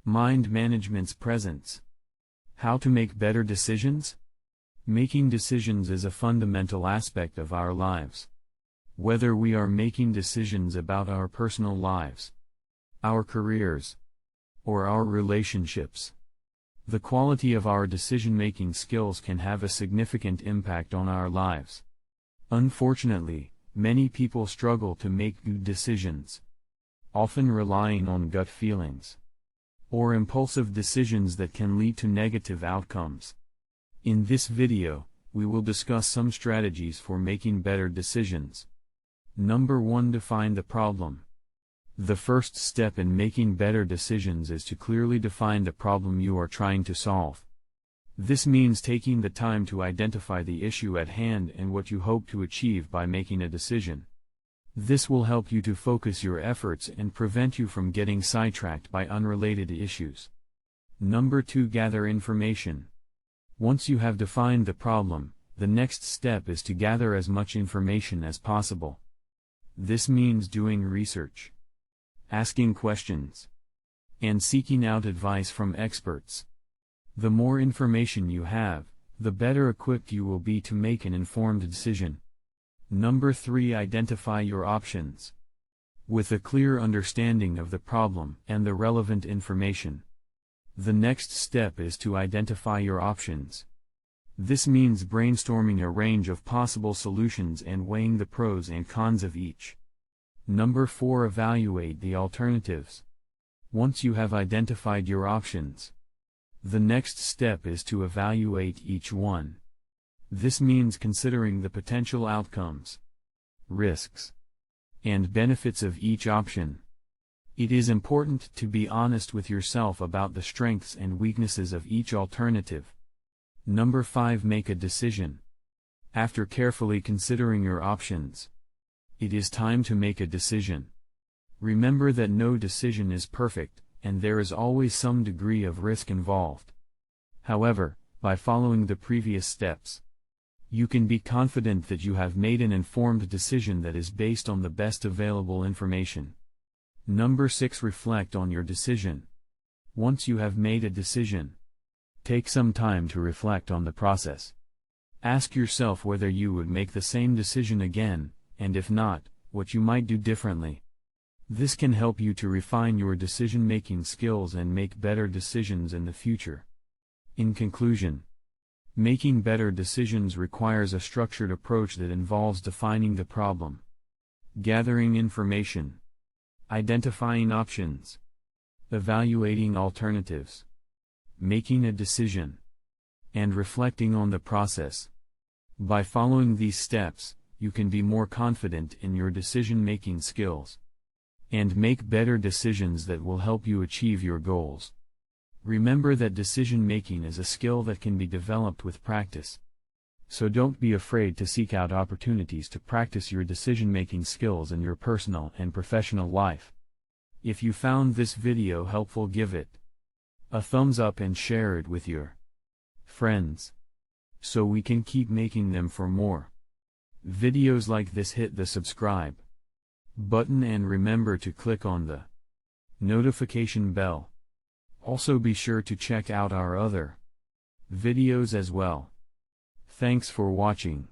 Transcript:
Mind management's presence. How to make better decisions? Making decisions is a fundamental aspect of our lives. Whether we are making decisions about our personal lives, our careers, or our relationships, the quality of our decision-making skills can have a significant impact on our lives. Unfortunately, many people struggle to make good decisions, often relying on gut feelings or impulsive decisions that can lead to negative outcomes. In this video, we will discuss some strategies for making better decisions. Number 1. Define the problem. The first step in making better decisions is to clearly define the problem you are trying to solve. This means taking the time to identify the issue at hand and what you hope to achieve by making a decision. This will help you to focus your efforts and prevent you from getting sidetracked by unrelated issues. Number 2. Gather information. Once you have defined the problem, the next step is to gather as much information as possible. This means doing research, asking questions, and seeking out advice from experts. The more information you have, the better equipped you will be to make an informed decision. Number 3. Identify your options. With a clear understanding of the problem and the relevant information, the next step is to identify your options. This means brainstorming a range of possible solutions and weighing the pros and cons of each. Number 4. Evaluate the alternatives. Once you have identified your options, the next step is to evaluate each one. This means considering the potential outcomes, risks, and benefits of each option. It is important to be honest with yourself about the strengths and weaknesses of each alternative. Number 5. Make a decision. After carefully considering your options, it is time to make a decision. Remember that no decision is perfect, and there is always some degree of risk involved. However, by following the previous steps, you can be confident that you have made an informed decision that is based on the best available information. Number 6. Reflect on your decision. Once you have made a decision, take some time to reflect on the process. Ask yourself whether you would make the same decision again, and if not, what you might do differently. This can help you to refine your decision-making skills and make better decisions in the future. In conclusion, making better decisions requires a structured approach that involves defining the problem, gathering information, identifying options, evaluating alternatives, making a decision, and reflecting on the process. By following these steps, you can be more confident in your decision-making skills and make better decisions that will help you achieve your goals. Remember that decision-making is a skill that can be developed with practice. So don't be afraid to seek out opportunities to practice your decision-making skills in your personal and professional life. If you found this video helpful, give it a thumbs up and share it with your friends, so we can keep making them for more videos like this. Hit the subscribe button and remember to click on the notification bell. Also be sure to check out our other videos as well. Thanks for watching.